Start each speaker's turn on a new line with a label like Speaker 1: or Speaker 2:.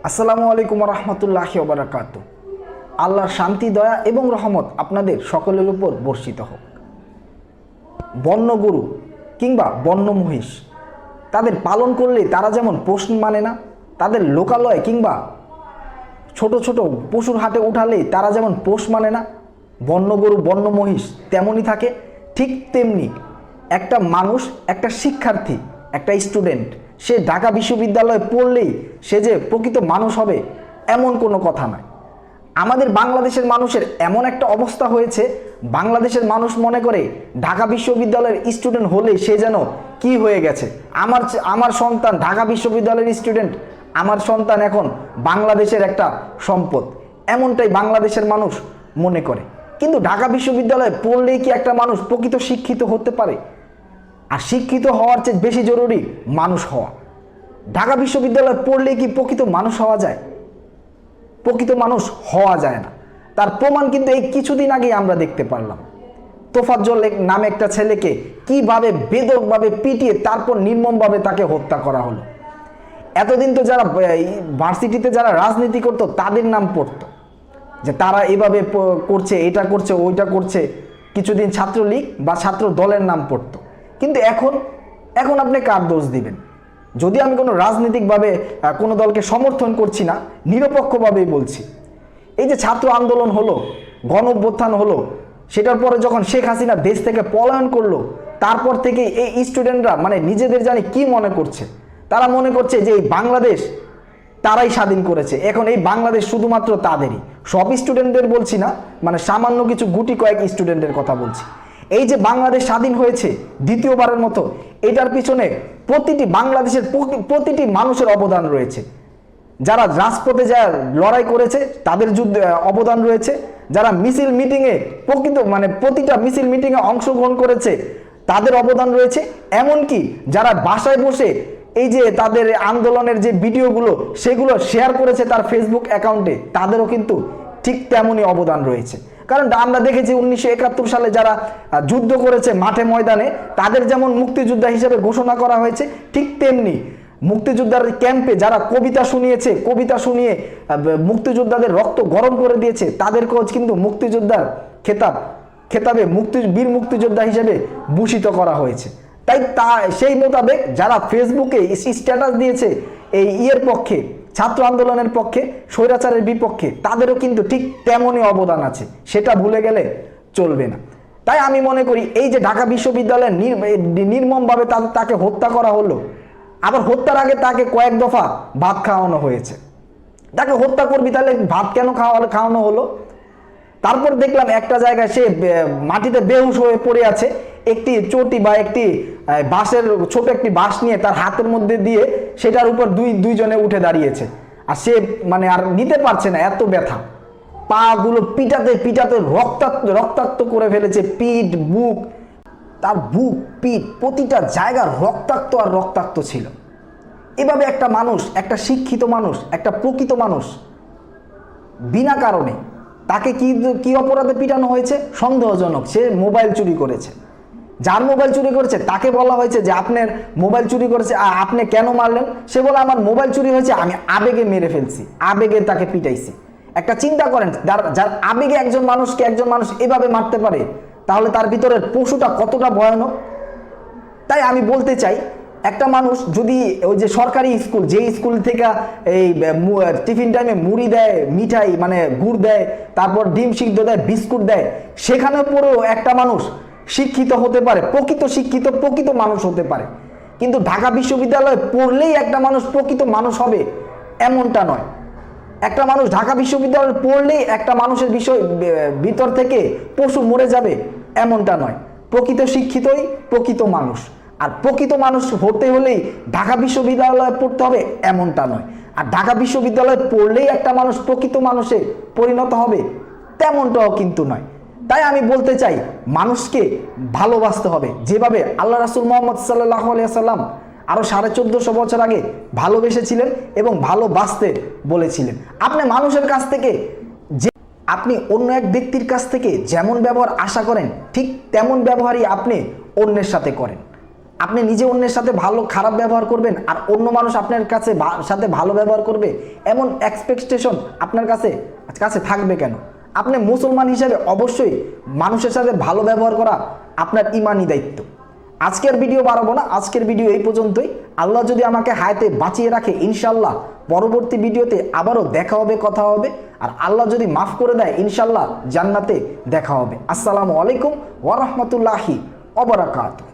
Speaker 1: আসসালামু আলাইকুম রহমতুল্লাহি ওয়া বারাকাতুহু। আল্লাহর শান্তি, দয়া এবং রহমত আপনাদের সকলের উপর বর্ষিত হোক। বন্যগরু কিংবা বন্য মহিষ তাদের পালন করলে তারা যেমন পোষ মানে না, তাদের লোকালয় কিংবা ছোট ছোট পশুর হাটে উঠালে তারা যেমন পোষ মানে না, বন্যগরু বন্য মহিষ তেমনই থাকে। ঠিক তেমনি একটা মানুষ, একটা শিক্ষার্থী, একটা স্টুডেন্ট, সে ঢাকা বিশ্ববিদ্যালয়ে পড়লেই সে যে প্রকৃত মানুষ হবে এমন কোনো কথা নয়। আমাদের বাংলাদেশের মানুষের এমন একটা অবস্থা হয়েছে, বাংলাদেশের মানুষ মনে করে ঢাকা বিশ্ববিদ্যালয়ের স্টুডেন্ট হলে সে যেন কি হয়ে গেছে। আমার সন্তান ঢাকা বিশ্ববিদ্যালয়ের স্টুডেন্ট, আমার সন্তান এখন বাংলাদেশের একটা সম্পদ, এমনটাই বাংলাদেশের মানুষ মনে করে। কিন্তু ঢাকা বিশ্ববিদ্যালয়ে পড়লেই কি একটা মানুষ প্রকৃত শিক্ষিত হতে পারে? আর শিক্ষিত হওয়ার চেয়ে বেশি জরুরি মানুষ হওয়া। ঢাকা বিশ্ববিদ্যালয়ে পড়লেই কি প্রকৃত মানুষ হওয়া যায়? প্রকৃত মানুষ হওয়া যায় না। তার প্রমাণ কিন্তু এই কিছুদিন আগেই আমরা দেখতে পারলাম। তোফাজ্জল নামে একটা ছেলেকে কিভাবে বেধড়কভাবে পিটিয়ে তারপর নির্মমভাবে তাকে হত্যা করা হলো। এতদিন তো যারা ভার্সিটিতে যারা রাজনীতি করতো তাদের নাম পড়তো যে তারা এভাবে করছে, এটা করছে, ওইটা করছে। কিছুদিন ছাত্রলীগ বা ছাত্র দলের নাম পড়তো। কিন্তু এখন আপনি কার দোষ দিবেন? যদি আমি কোনো রাজনৈতিকভাবে কোনো দলকে সমর্থন করছি না, নিরপেক্ষভাবেই বলছি। এই যে ছাত্র আন্দোলন হলো, গণ অভ্যুত্থান হলো, সেটার পরে যখন শেখ হাসিনা দেশ থেকে পলায়ন করলো, তারপর থেকে এই স্টুডেন্টরা মানে নিজেদের জানি কি মনে করছে। তারা মনে করছে যে এই বাংলাদেশ তারাই স্বাধীন করেছে, এখন এই বাংলাদেশ শুধুমাত্র তাদেরই। সব স্টুডেন্টদের বলছি না, মানে সামান্য কিছু গুটি কয়েক স্টুডেন্টের কথা বলছি। এই যে বাংলাদেশ স্বাধীন হয়েছে দ্বিতীয়বারের মতো, এটার পিছনে বাংলাদেশের প্রতিটি মানুষের অবদান রয়েছে। যারা রাজপথে যা লড়াই করেছে তাদের যুদ্ধে অবদান রয়েছে, যারা মিছিল মিটিংয়ে প্রতিটা মিছিল মিটিংয়ে অংশগ্রহণ করেছে তাদের অবদান রয়েছে, এমনকি যারা বাসায় বসে এই যে তাদের আন্দোলনের যে ভিডিওগুলো সেগুলো শেয়ার করেছে তার ফেসবুক অ্যাকাউন্টে, তাদেরও কিন্তু ঠিক তেমনই অবদান রয়েছে। কারণ আমরা দেখেছি 1971 সালে যারা যুদ্ধ করেছে মাঠে ময়দানে, তাদের যেমন মুক্তিযোদ্ধা হিসেবে ঘোষণা করা হয়েছে, ঠিক তেমনি মুক্তিযোদ্ধার ক্যাম্পে যারা কবিতা শুনিয়েছে, কবিতা শুনিয়ে মুক্তিযোদ্ধাদের রক্ত গরম করে দিয়েছে, তাদেরকেও কিন্তু মুক্তিযোদ্ধার খেতাবে বীর মুক্তিযোদ্ধা হিসেবে ভূষিত করা হয়েছে। তাই সেই মোতাবেক যারা ফেসবুকে স্ট্যাটাস দিয়েছে এই পক্ষে, ছাত্র আন্দোলনের পক্ষে, স্বৈরাচারের বিপক্ষে, তাদেরও কিন্তু ঠিক তেমনই অবদান আছে, সেটা ভুলে গেলে চলবে না। তাই আমি মনে করি এই যে ঢাকা বিশ্ববিদ্যালয়ে নির্মমভাবে তাকে হত্যা করা হলো, আবার হত্যার আগে তাকে কয়েক দফা ভাত খাওয়ানো হয়েছে। তাকে হত্যা করবি তাহলে ভাত কেন খাওয়ানো হলো? তারপর দেখলাম একটা জায়গায় সে মাটিতে বেহুশ হয়ে পড়ে আছে, একটি চটি বা একটি ছোট একটি বাঁশ নিয়ে তার হাতের মধ্যে দিয়ে সেটার উপর দুইজনে উঠে দাঁড়িয়েছে। আর সে আর নিতে পারছে না, এত ব্যথা। পা গুলো পিটাতে পিটাতে রক্তাক্ত করে ফেলেছে, পিঠ, বুক, তার বুক, পিঠ প্রতিটা জায়গা রক্তাক্ত আর রক্তাক্ত ছিল। এভাবে একটা মানুষ, একটা শিক্ষিত মানুষ, একটা প্রকৃত মানুষ, বিনা কারণে তাকে কি অপরাধে পিটানো হয়েছে? সন্দেহজনক সে মোবাইল চুরি করেছে। যার মোবাইল চুরি করেছে তাকে বলা হয়েছে যে আপনার মোবাইল চুরি করেছে, আপনি কেন মারলেন? সে বলে আমার মোবাইল চুরি হয়েছে, আমি আবেগে মেরে ফেলছি, আবেগে তাকে পিটাইছি। একটা চিন্তা করেন, যার আবেগে একজন মানুষ এভাবে মারতে পারে, তাহলে তার ভিতরের পশুটা কতটা ভয়ানক। তাই আমি বলতে চাই, একটা মানুষ যদি ওই যে সরকারি স্কুল, যে স্কুল থেকে এই টিফিন টাইমে মুড়ি দেয়, মিঠাই মানে গুড় দেয়, তারপর ডিম সিদ্ধ দেয়, বিস্কুট দেয়, সেখানে পড়েও একটা মানুষ শিক্ষিত হতে পারে, প্রকৃত শিক্ষিত, প্রকৃত মানুষ হতে পারে। কিন্তু ঢাকা বিশ্ববিদ্যালয়ে পড়লেই একটা মানুষ প্রকৃত মানুষ হবে এমনটা নয়। একটা মানুষ ঢাকা বিশ্ববিদ্যালয়ে পড়লেই একটা মানুষের ভিতর থেকে পশু মরে যাবে এমনটা নয়। প্রকৃত শিক্ষিতই প্রকৃত মানুষ। আর প্রকৃত মানুষ হতে হলেই ঢাকা বিশ্ববিদ্যালয়ে পড়তে হবে এমনটা নয়। আর ঢাকা বিশ্ববিদ্যালয়ে পড়লেই একটা মানুষ প্রকৃত মানুষে পরিণত হবে তেমনটাও কিন্তু নয়। তাই আমি বলতে চাই, মানুষকে ভালোবাসতে হবে, যেভাবে আল্লাহ রাসূল মুহাম্মদ সাল্লাল্লাহু আলাইহি সাল্লাম আরো 1450 বছর আগে ভালোবেসেছিলেন এবং ভালোবাসতে বলেছিলেন। আপনি মানুষের কাছ থেকে আপনি অন্য এক ব্যক্তির কাছ থেকে যেমন ব্যবহার আশা করেন, ঠিক তেমন ব্যবহারই আপনি অন্যের সাথে করেন। আপনি নিজে অন্যের সাথে ভালো খারাপ ব্যবহার করবেন আর অন্য মানুষ আপনার কাছে সাথে ভালো ব্যবহার করবে, এমন এক্সপেকটেশন আপনার কাছে কাছে থাকবে কেন? আপনি মুসলমান হিসেবে অবশ্যই মানুষের সাথে ভালো ব্যবহার করা আপনার ইমানি দায়িত্ব। আজকের ভিডিও বাড়াবো না, আজকের ভিডিও এই পর্যন্তই। আল্লাহ যদি আমাকে হায়াতে বাঁচিয়ে রাখে, ইনশাল্লাহ পরবর্তী ভিডিওতে আবারও দেখা হবে, কথা হবে। আর আল্লাহ যদি মাফ করে দেয়, ইনশাল্লাহ জান্নাতে দেখা হবে। আসসালামু আলাইকুম ওয়া রাহমাতুল্লাহি ওয়া বারাকাতুহু।